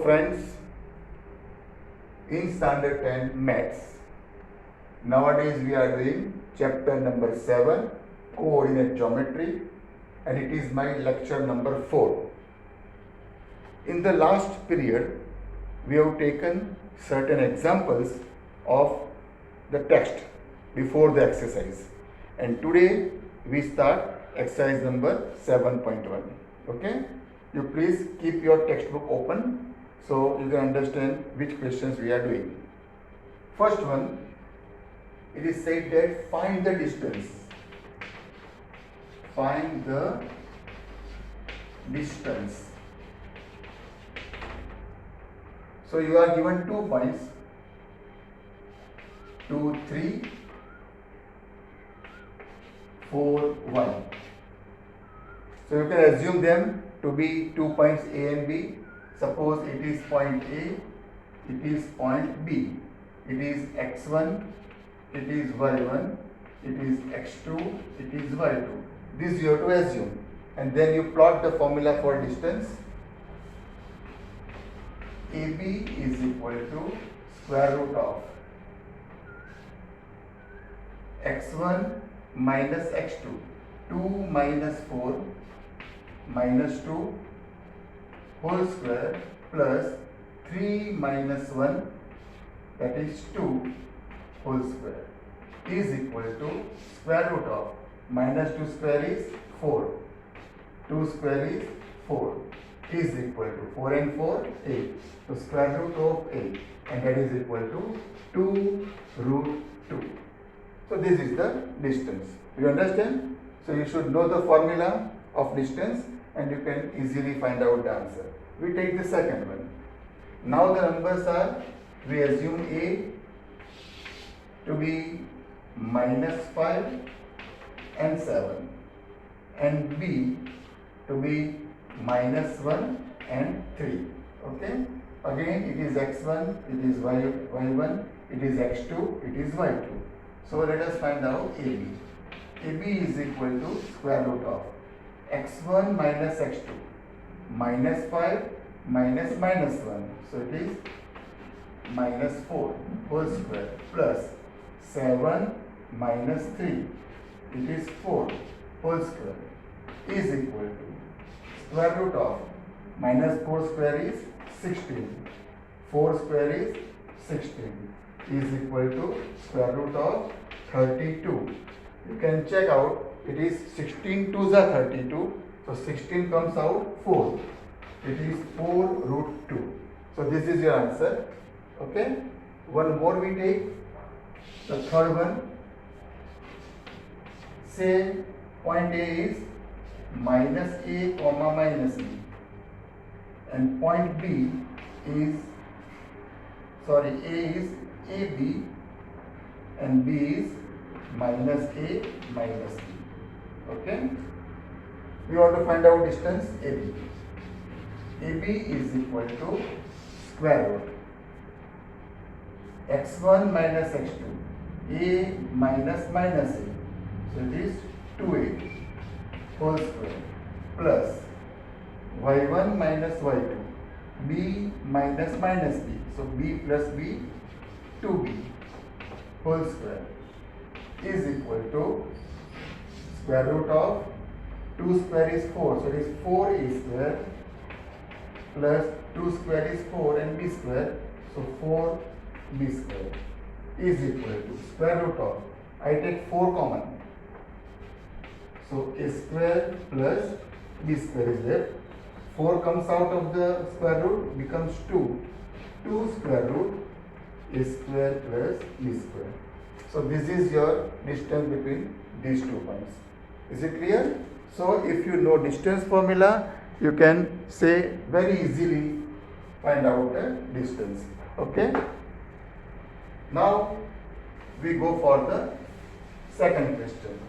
friends, in standard 10 maths, nowadays we are doing chapter number 7, coordinate geometry, and it is my lecture number 4. In the last period, we have taken certain examples of the text before the exercise, and today we start exercise number 7.1. Okay, you please keep your textbook open so you can understand which questions we are doing. First one, it is said that find the distance. Find the distance. So you are given 2 points, 2, 3, 4, 1. So you can assume them to be 2 points A and B. Suppose it is point A, it is point B, it is x1, it is y1, it is x2, it is y2. This you have to assume, and then you plot the formula for distance. AB is equal to square root of x1 minus x2, 2 minus 4 minus 2 whole square plus 3 minus 1, that is 2 whole square, is equal to square root of minus 2 square is 4, 2 square is 4, is equal to 4 and 4 8. So square root of 8, and that is equal to 2 root 2. So this is the distance. You understand? So you should know the formula of distance and you can easily find out the answer. We take the second one. Now the numbers are, we assume A to be minus 5 and 7 and B to be minus 1 and 3. Okay? Again it is x1, it is y1, it is x2, it is y2. So let us find out AB. AB is equal to square root of x1 minus x2 minus 5 minus minus 1. So it is minus 4 whole square plus 7 minus 3. It is 4 whole square is equal to square root of minus 4 square is 16. 4 square is 16 is equal to square root of 32. You can check out, it is 16 2s are 32. So 16 comes out 4. It is 4 root 2. So this is your answer. Okay. One more we take. The third one. Say point A is minus A comma minus B. And point B is, A is AB and B is minus A minus B. Okay. We want to find out distance AB. AB is equal to square root x1 minus x2, A minus minus A. So it is 2A whole square plus y1 minus y2, B minus minus B. So B plus B, 2B whole square is equal to square root of 2 square is 4. So it is 4A square plus 2 square is 4 and B square. So 4B square is equal to square root of, I take 4 common. So A square plus B square is left. 4 comes out of the square root, becomes 2. 2 square root A square plus B square. So this is your distance between these 2 points. Is it clear? So if you know distance formula, you can say very easily find out the distance. Okay. Now we go for the second question.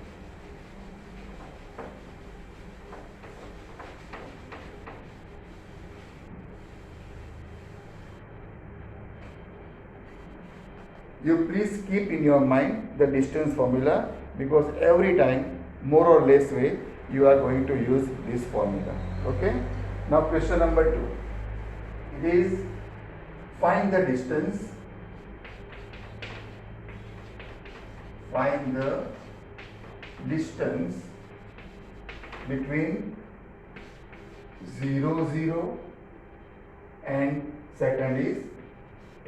You please keep in your mind the distance formula, because every time more or less way you are going to use this formula. Okay. Now question number 2. It is find the distance. Find the distance between 0, 0 and second is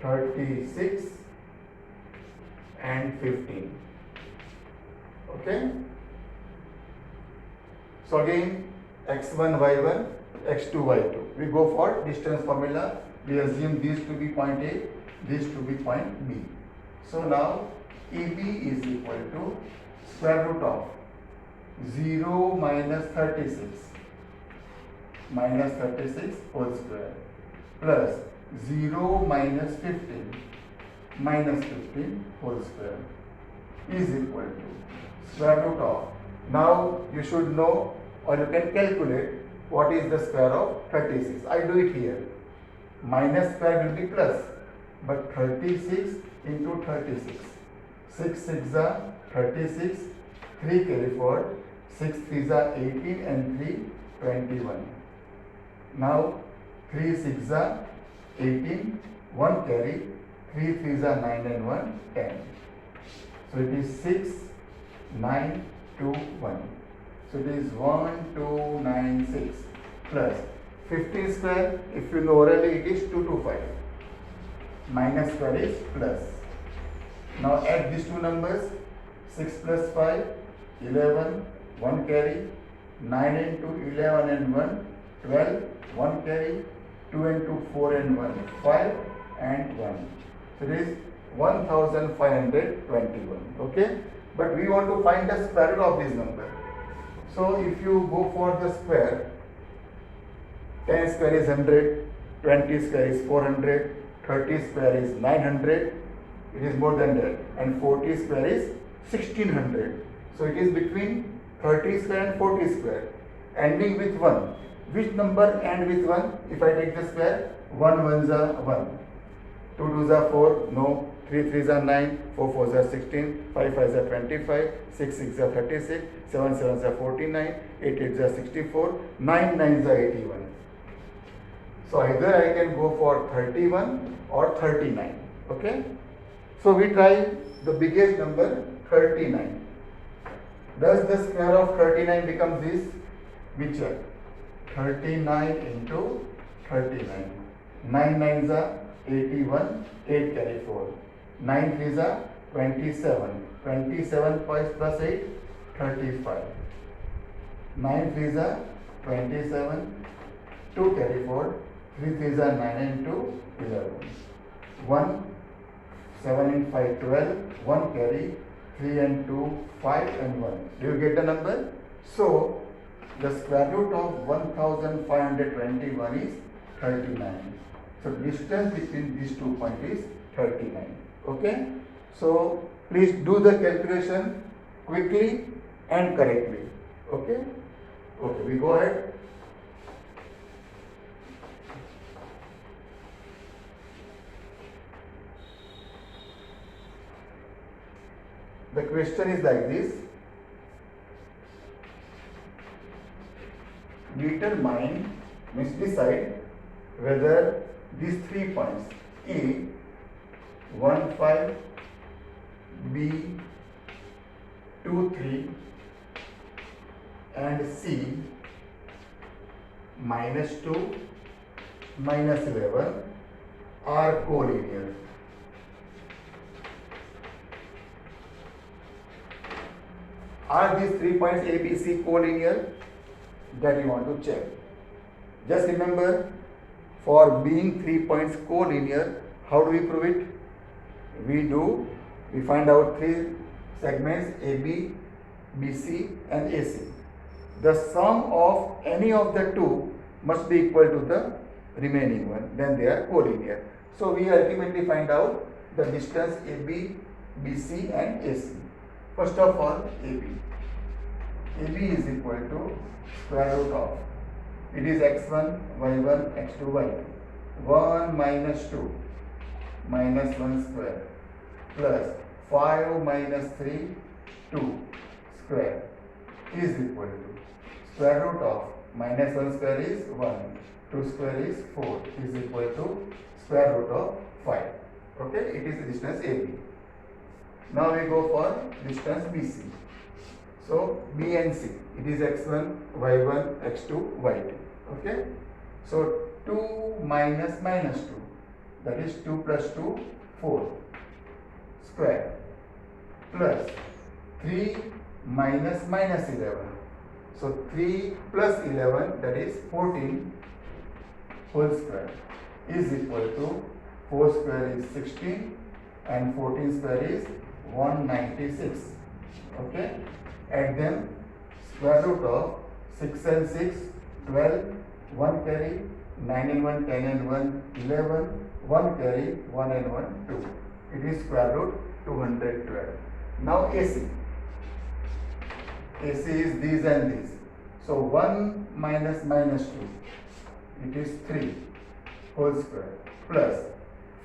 36 and 15. Okay. So again, x1, y1, x2, y2. We go for distance formula. We assume these to be point A, these to be point B. So now EB is equal to square root of 0 minus 36 whole square plus 0 minus 15 whole square is equal to square root of. Now you should know, or you can calculate what is the square of 36. I do it here. Minus square will be plus, but 36 into 36. 6 6 are 36, 3 carry forward, 6 3 are 18 and 3 21. Now 3 6 are 18, 1 carry, 3 3 are 9 and 1 10. So it is 6 9 2 1. So it is 1296 plus 15 square. If you know orally, it is 225. Minus square is plus. Now add these two numbers. 6 plus 5 11, 1 carry, 9 and 2 11 and 1 12, 1 carry, 2 and 2 4 and 1 5 and 1. So it is 1521. Okay, but we want to find the square root of this number. So if you go for the square, 10 square is 100, 20 square is 400, 30 square is 900, it is more than that, and 40 square is 1600. So it is between 30 square and 40 square, ending with 1. Which number end with 1? If I take the square, 1 ones are 1, 2 twos are 4, no, 3 threes are 9, 4 fours are 16, 5 fives are 25, 6 6 are 36, 7 sevens are 49, 8 eights are 64, 9 nines are 81. So either I can go for 31 or 39. Okay. So we try the biggest number, 39. Does the square of 39 become this? We check. 39 into 39. 9 nines are 81, 8 carry 4. 9 threes are 27. 27 plus 8, 35. 9 threes are 27, 2 carry 4. 3 threes are 9 and 2, 11. 1, 7 and 5, 12. 1 carry, 3 and 2, 5 and 1. Do you get the number? So, the square root of 1521 is 39. So, distance between these 2 points is 39. Okay? So, please do the calculation quickly and correctly. Okay? Okay, we go ahead. The question is like this. Determine, means decide whether these 3 points A, 1 5, B, 2 3 and C, -2, -11 are collinear. Are these 3 points A, B, C collinear? That you want to check. Just remember, for being 3 points collinear, how do we prove it? We find out 3 segments AB, BC and AC. The sum of any of the 2 must be equal to the remaining one, then they are collinear. So we ultimately find out the distance AB, BC and AC. First of all, AB. AB is equal to square root of, it is x1, y1, x2, y2. 1 minus 2 minus 1 square plus 5 minus 3, 2 square is equal to square root of minus 1 square is 1 2 square is 4 is equal to square root of 5. Okay, it is the distance AB. Now we go for distance BC. So B and C, it is x1, y1, x2, y2. Okay, so 2 minus minus 2, that is 2 plus 2, 4 square, plus 3 minus minus 11. So 3 plus 11, that is 14 whole square is equal to 4 square is 16 and 14 square is 196. Okay, add them, square root of 6 and 6, 12, 1 carry, 9 and 1, 10 and 1, 11, 1 carry, 1 and 1, 2. It is square root 212. Now AC. AC is these and these. So 1 minus minus 2, it is 3 whole square, plus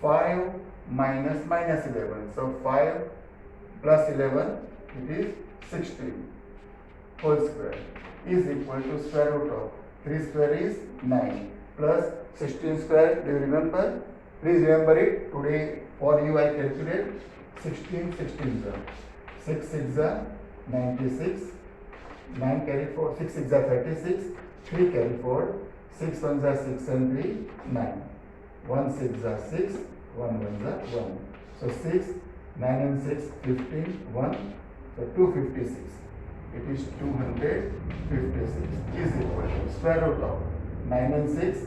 5 minus minus 11. So 5 plus 11, it is 16 whole square is equal to square root of 3 square is 9 plus 16 square. Do you remember? Please remember it. Today for you I calculate 16 16 6 6 96, 9 carry 4, 6 6 36, 3 carry 4, 6 1 6 and 3 9, 1 6 6, 1 1 1. So 6, 9 and 6 15, 1, so 256. It is 256 is equal to square root of 9 and 6,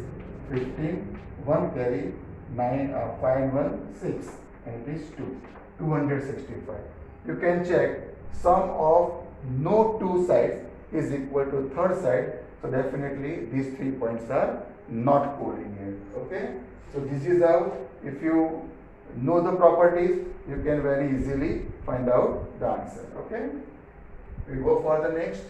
15, 1 carry, 9, 5 and 1, 6, and it is 2, 265. You can check sum of no two sides is equal to third side. So definitely these 3 points are not collinear. Okay. So this is how, if you know the properties, you can very easily find out the answer. Okay. We go for the next.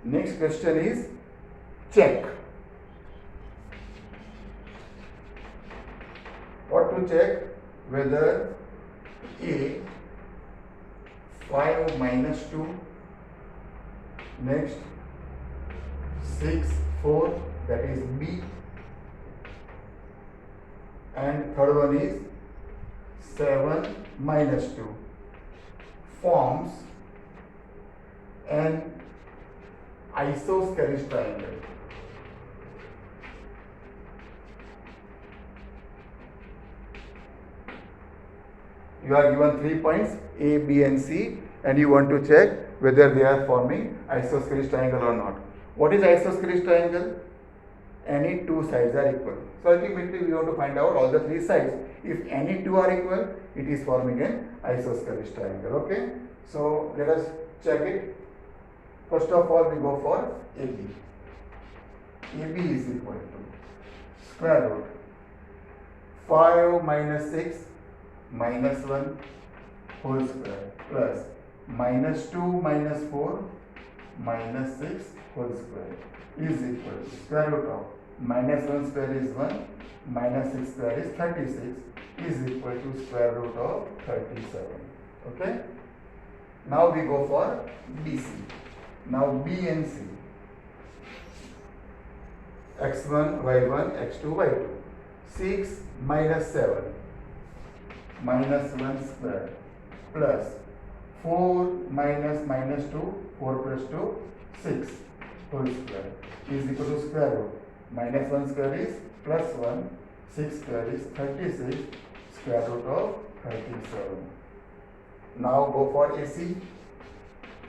Next question is check. What to check? Whether A 5 minus 2, next 6 4, that is B, and third one is 7 minus 2 forms an isosceles triangle. You are given 3 points A, B and C, and you want to check whether they are forming isosceles triangle or not. What is isosceles triangle? Any two sides are equal. So ultimately we want to find out all the 3 sides. If any two are equal, it is forming an isosceles triangle. Okay. So let us check it. First of all, we go for AB. AB is equal to square root 5 minus 6 minus 1 whole square plus minus 2 minus 4 minus 6 whole square is equal to square root of minus 1 square is 1, minus 6 square is 36 is equal to square root of 37. Okay. Now we go for BC. Now B and C. X1, Y1, X2, Y2. 6 minus 7 minus 1 square plus 4 minus minus 2, 4 plus 2, 6 whole square is equal to square root. Minus 1 square is plus 1, 6 square is 36, square root of 37. Now go for AC.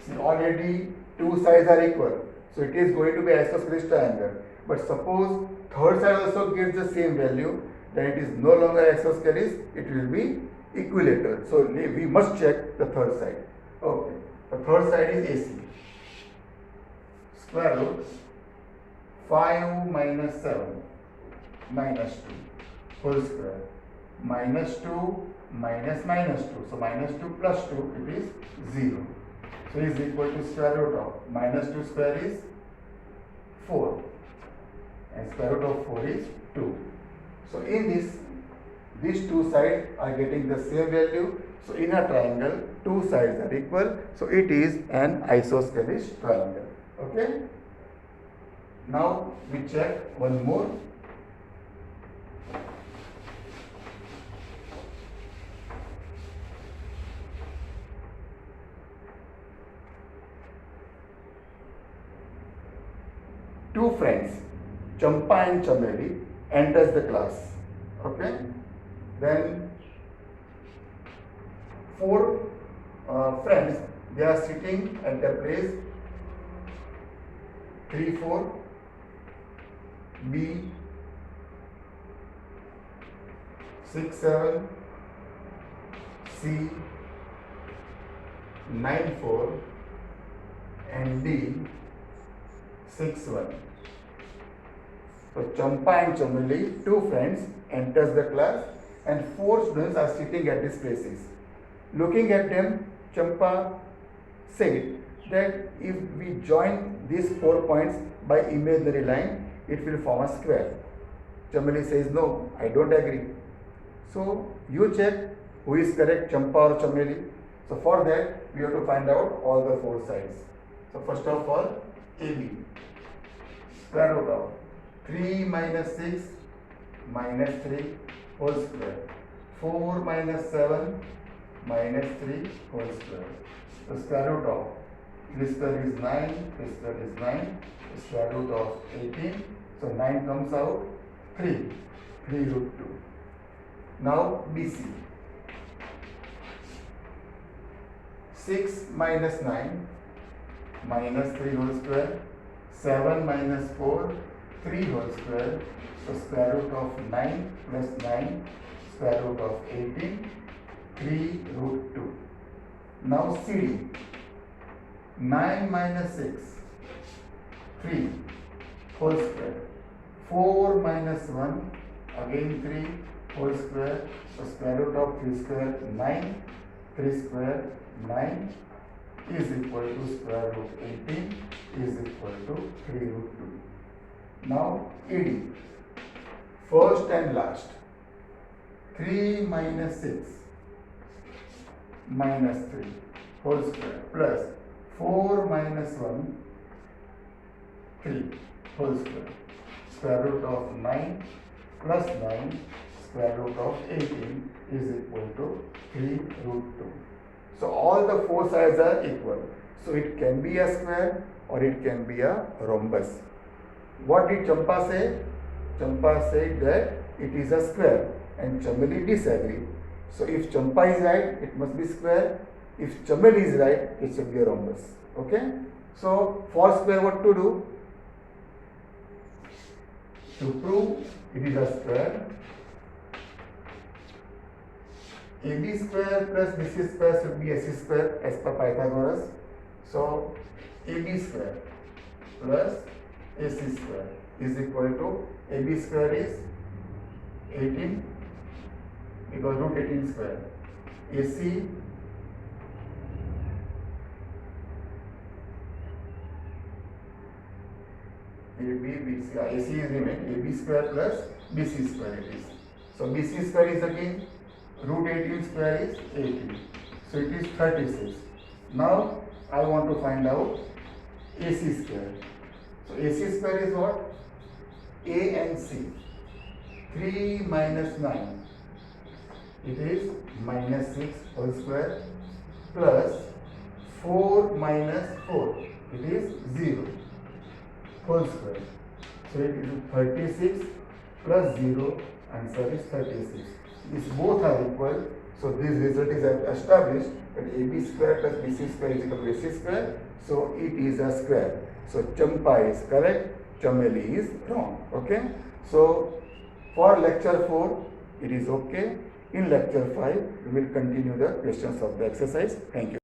See, already two sides are equal, so it is going to be isosceles triangle. But suppose third side also gives the same value, then it is no longer isosceles, it will be equilateral. So we must check the third side. Okay, the third side is AC. Square root 5 minus 7 minus 2 whole square minus 2 minus minus 2. So minus 2 plus 2, it is 0. So is equal to square root of minus 2 square is 4 and square root of 4 is 2. So in this these two sides are getting the same value. So in a triangle, two sides are equal. So it is an isosceles triangle. Okay. Now we check one more. Two friends, Champa and Chameli, enters the class. Okay. Then four friends, they are sitting at their place 3, 4, B, 6, 7, C, 9, 4, and D, 6, 1. So Champa and Chameli, two friends, enters the class and four students are sitting at these places. Looking at them, Champa said that if we join these 4 points by imaginary line, it will form a square. Chameli says, no, I don't agree. So you check who is correct, Champa or Chameli. So for that, we have to find out all the four sides. So first of all, AB, square root of 3 minus 6 minus 3 whole square, 4 minus 7 minus 3 whole square. The square root of this square is 9, this square is 9, the square root of 18. So 9 comes out 3 root 2. Now BC, 6 minus 9 minus 3 whole square, 7 minus 4, 3 whole square. So square root of 9 plus 9, square root of 18, 3 root 2. Now CD, 9 minus 6, 3 whole square, 4 minus 1, again 3 whole square. So square root of 3 square 9, 3 square 9 is equal to square root 18 is equal to 3 root 2. Now ED, first and last, 3 minus 6 minus 3 whole square plus 4 minus 1, 3 whole square, square root of 9 plus 9, square root of 18 is equal to 3 root 2. So all the four sides are equal. So it can be a square or it can be a rhombus. What did Champa say? Champa said that it is a square and Chameli disagreed. So if Champa is right, it must be square. If Chameli is right, it should be a rhombus. Okay? So for square, what to do? To prove it is a square, AB square plus BC square should be AC square as per Pythagoras. So AB square plus AC square is equal to AB square is 18 because root 18 square. AC AC is remain AB square plus BC square it is. So BC square is again root 18 square is 18. So it is 36. Now I want to find out AC square. So AC square is what? A and C. 3 minus 9. It is minus 6 whole square plus 4 minus 4. It is 0 whole square. So it is 36 plus 0. Answer is 36. These both are equal. So this result is established that AB square plus BC square is equal to AC square. So it is a square. So Champa is correct, Chameli is wrong. Okay. So for lecture 4 it is okay. In lecture 5 we will continue the questions of the exercise. Thank you.